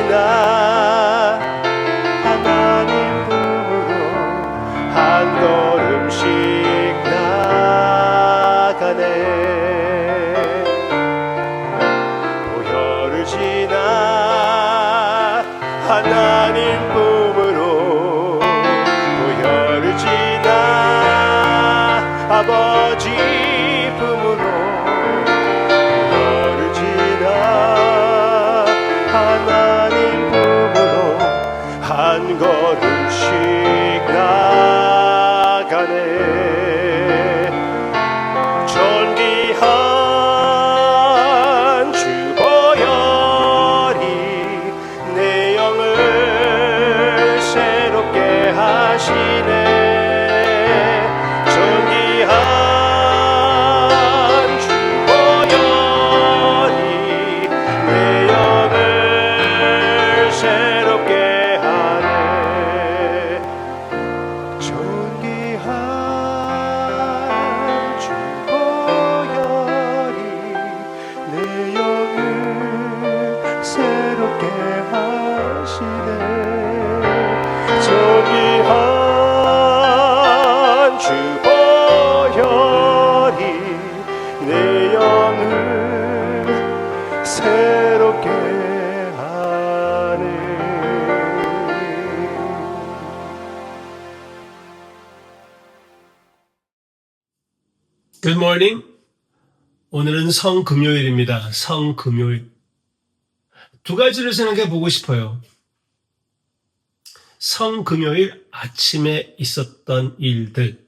지나 하나님 품으로 한 걸음씩 나가네. 보혈을 지나 하나님 품으로 보혈을 지나 아버지 품으로 보혈을 지나 하나님 품으로 한 걸음씩 나가네. 존귀한 주 보혈이 내 영을 새롭게 하시네. 존귀한 주 보혈이 내 영을 새롭게 하네. 존귀한 주 보혈이 내 영을 새롭게 하시네. 존귀한 주 보혈이 내 영을 새롭게 하네. Good morning. 오늘은 성금요일입니다. 성금요일. 두 가지를 생각해 보고 싶어요. 성금요일 아침에 있었던 일들,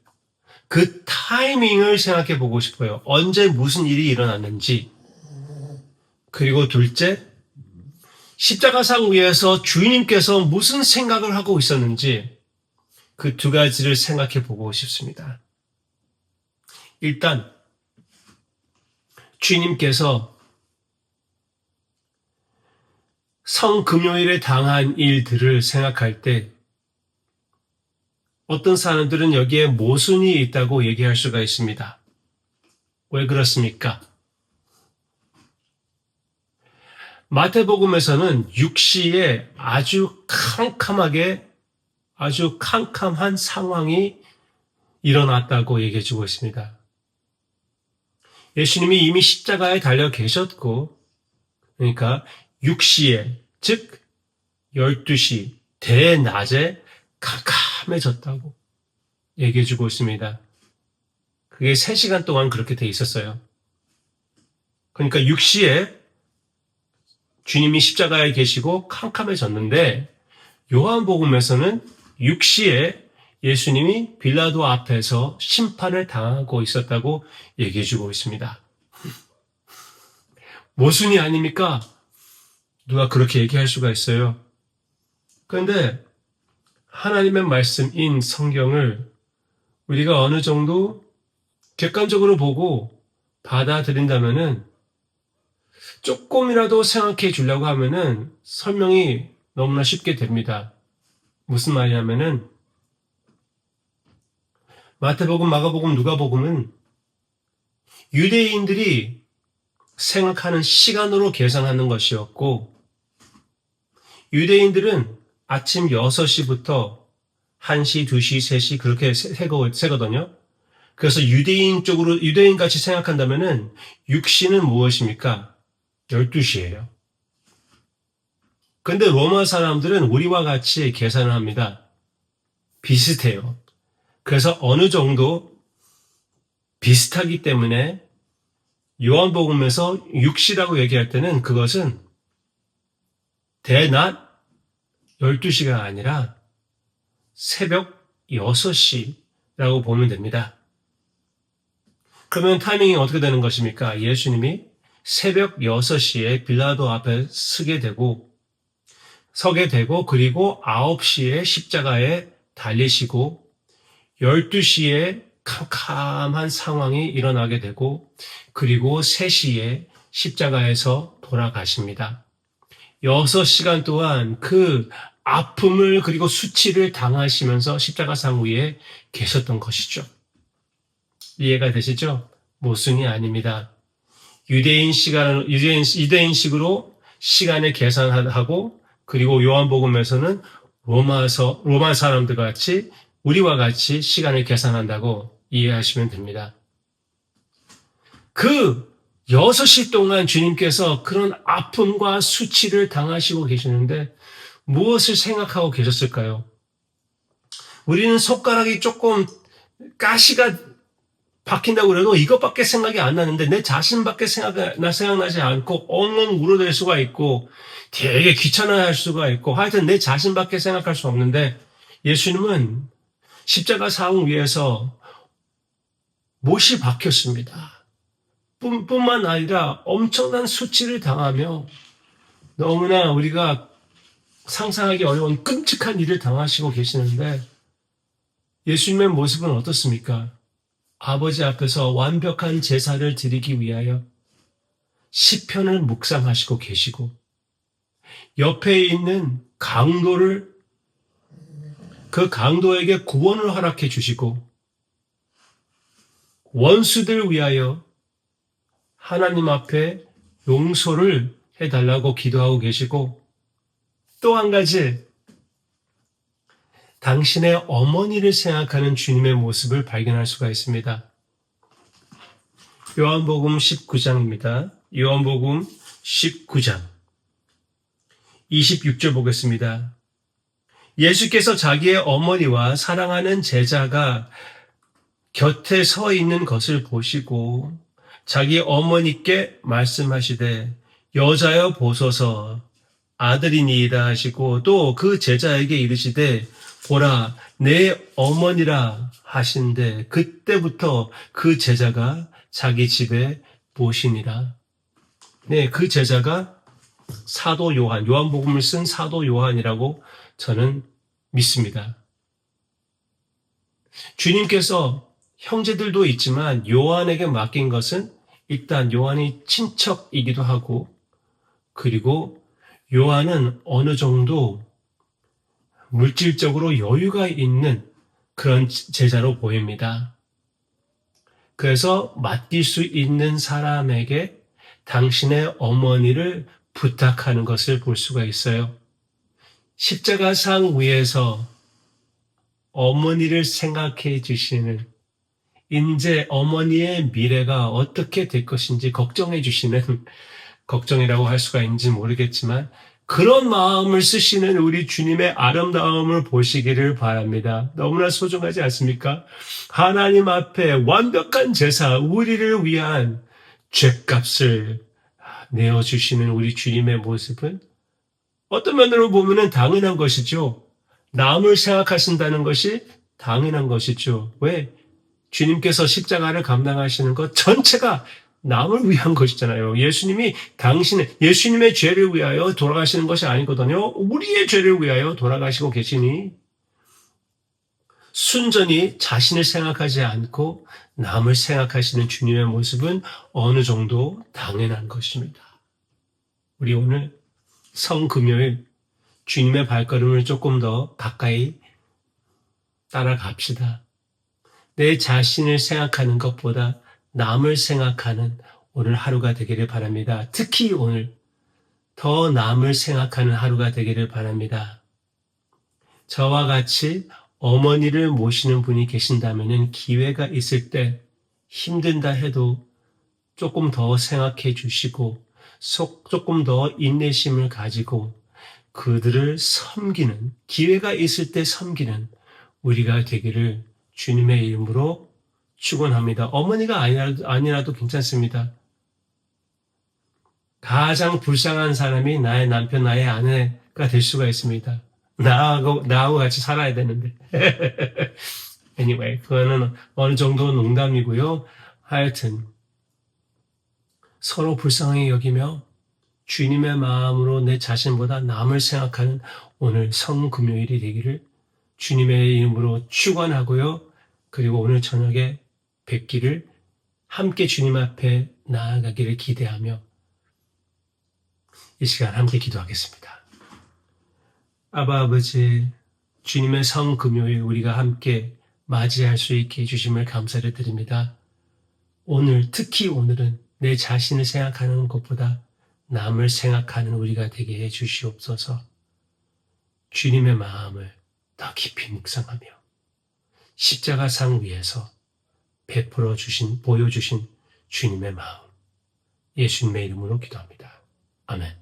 그 타이밍을 생각해 보고 싶어요. 언제 무슨 일이 일어났는지. 그리고 둘째, 십자가상 위에서 주님께서 무슨 생각을 하고 있었는지 그 두 가지를 생각해 보고 싶습니다. 일단 주님께서 성금요일에 당한 일들을 생각할 때 어떤 사람들은 여기에 모순이 있다고 얘기할 수가 있습니다. 왜 그렇습니까? 마태복음에서는 육시에 아주 캄캄한 상황이 일어났다고 얘기해 주고 있습니다. 예수님이 이미 십자가에 달려 계셨고, 그러니까 6시에, 즉 12시 대낮에 캄캄해졌다고 얘기해 주고 있습니다. 그게 3시간 동안 그렇게 돼 있었어요. 그러니까 6시에 주님이 십자가에 계시고 캄캄해졌는데, 요한복음에서는 6시에 예수님이 빌라도 앞에서 심판을 당하고 있었다고 얘기해 주고 있습니다. 모순이 아닙니까? 누가 그렇게 얘기할 수가 있어요. 그런데 하나님의 말씀인 성경을 우리가 어느 정도 객관적으로 보고 받아들인다면은 조금이라도 생각해 주려고 하면은 설명이 너무나 쉽게 됩니다. 무슨 말이냐면은 마태복음, 마가복음, 누가복음은 유대인들이 생각하는 시간으로 계산하는 것이었고, 유대인들은 아침 6시부터 1시, 2시, 3시 그렇게 세거든요. 그래서 유대인 같이 생각한다면은 6시는 무엇입니까? 12시예요. 근데 로마 사람들은 우리와 같이 계산을 합니다. 비슷해요. 그래서 어느 정도 비슷하기 때문에 요한복음에서 6시라고 얘기할 때는 그것은 대낮 12시가 아니라 새벽 6시라고 보면 됩니다. 그러면 타이밍이 어떻게 되는 것입니까? 예수님이 새벽 6시에 빌라도 앞에 서게 되고 그리고 9시에 십자가에 달리시고 12시에 캄캄한 상황이 일어나게 되고 그리고 3시에 십자가에서 돌아가십니다. 6시간 동안 그 아픔을 그리고 수치를 당하시면서 십자가상 위에 계셨던 것이죠. 이해가 되시죠? 모순이 아닙니다. 유대인식으로 시간을 계산하고 그리고 요한복음에서는 로마 사람들 같이 우리와 같이 시간을 계산한다고 이해하시면 됩니다. 그 6시 동안 주님께서 그런 아픔과 수치를 당하시고 계시는데 무엇을 생각하고 계셨을까요? 우리는 손가락이 조금 가시가 박힌다고 그래도 이것밖에 생각이 안 나는데 내 자신밖에 생각나지 않고 엉엉 울어댈 수가 있고 되게 귀찮아할 수가 있고 하여튼 내 자신밖에 생각할 수 없는데 예수님은 십자가 상 위에서 못이 박혔습니다. 뿐만 아니라 엄청난 수치를 당하며 너무나 우리가 상상하기 어려운 끔찍한 일을 당하시고 계시는데 예수님의 모습은 어떻습니까? 아버지 앞에서 완벽한 제사를 드리기 위하여 시편을 묵상하시고 계시고 옆에 있는 강도를 그 강도에게 구원을 허락해 주시고 원수들 위하여 하나님 앞에 용서를 해달라고 기도하고 계시고 또 한 가지 당신의 어머니를 생각하는 주님의 모습을 발견할 수가 있습니다. 요한복음 19장입니다. 요한복음 19장 26절 보겠습니다. 예수께서 자기의 어머니와 사랑하는 제자가 곁에 서 있는 것을 보시고 자기 어머니께 말씀하시되 여자여 보소서 아들이니이다 하시고 또 그 제자에게 이르시되 보라 내 어머니라 하신데 그때부터 그 제자가 자기 집에 모시니라. 네, 그 제자가 사도 요한, 요한복음을 쓴 사도 요한이라고 저는 믿습니다. 주님께서 형제들도 있지만 요한에게 맡긴 것은 일단 요한이 친척이기도 하고 그리고 요한은 어느 정도 물질적으로 여유가 있는 그런 제자로 보입니다. 그래서 맡길 수 있는 사람에게 당신의 어머니를 부탁하는 것을 볼 수가 있어요. 십자가 상 위에서 어머니를 생각해 주시는 이제 어머니의 미래가 어떻게 될 것인지 걱정해 주시는 걱정이라고 할 수가 있는지 모르겠지만 그런 마음을 쓰시는 우리 주님의 아름다움을 보시기를 바랍니다. 너무나 소중하지 않습니까? 하나님 앞에 완벽한 제사, 우리를 위한 죗값을 내어주시는 우리 주님의 모습은 어떤 면으로 보면 당연한 것이죠. 남을 생각하신다는 것이 당연한 것이죠. 왜? 주님께서 십자가를 감당하시는 것 전체가 남을 위한 것이잖아요. 예수님의 죄를 위하여 돌아가시는 것이 아니거든요. 우리의 죄를 위하여 돌아가시고 계시니 순전히 자신을 생각하지 않고 남을 생각하시는 주님의 모습은 어느 정도 당연한 것입니다. 우리 오늘 성금요일 주님의 발걸음을 조금 더 가까이 따라갑시다. 내 자신을 생각하는 것보다 남을 생각하는 오늘 하루가 되기를 바랍니다. 특히 오늘 더 남을 생각하는 하루가 되기를 바랍니다. 저와 같이 어머니를 모시는 분이 계신다면 기회가 있을 때 힘든다 해도 조금 더 생각해 주시고 조금 더 인내심을 가지고 그들을 섬기는 기회가 있을 때 섬기는 우리가 되기를 주님의 이름으로 축원합니다. 어머니가 아니라도 괜찮습니다. 가장 불쌍한 사람이 나의 남편, 나의 아내가 될 수가 있습니다. 나하고 같이 살아야 되는데. anyway, 그거는 어느 정도 농담이고요. 하여튼 서로 불쌍하게 여기며 주님의 마음으로 내 자신보다 남을 생각하는 오늘 성금요일이 되기를 주님의 이름으로 축원하고요. 그리고 오늘 저녁에 뵙기를 함께 주님 앞에 나아가기를 기대하며 이 시간 함께 기도하겠습니다. 아바 아버지, 주님의 성금요일 우리가 함께 맞이할 수 있게 해주심을 감사를 드립니다. 특히 오늘은 내 자신을 생각하는 것보다 남을 생각하는 우리가 되게 해 주시옵소서. 주님의 마음을 더 깊이 묵상하며 십자가상 위에서 보여주신 주님의 마음, 예수님의 이름으로 기도합니다. 아멘.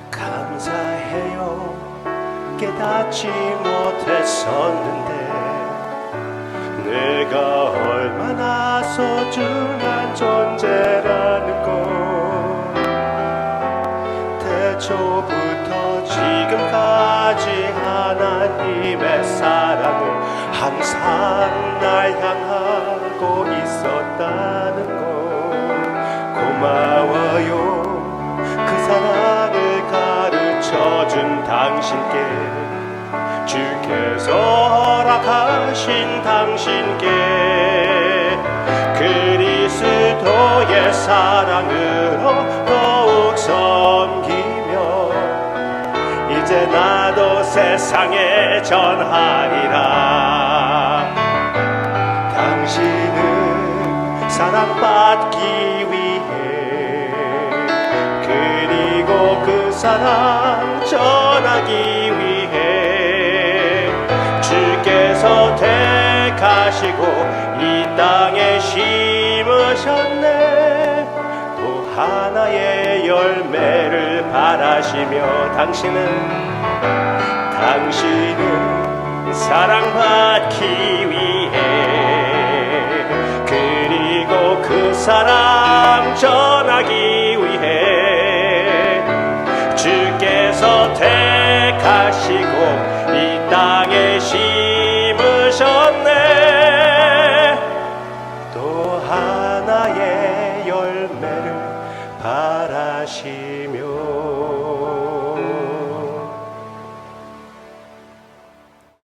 감사해요. 깨닫지 못했었는데 내가 얼마나 소중한 존재라는 걸 태초부터 지금까지 하나님의 사랑을 항상 날 향하고 있었다는 걸 고마워요. 그 사랑을 가르쳐준 당신께 주께서 허락하신 당신께 그리스도의 사랑으로 더욱 섬기며 이제 나도 세상에 전하리라. 당신은 사랑받기 위해 그리고 그 사랑 전하기 위해 주께서 택하시고 이 땅에 심으셨네. 또 하나의 열매를 바라시며 당신은 사랑받기 위해 그리고 그 사랑 전하기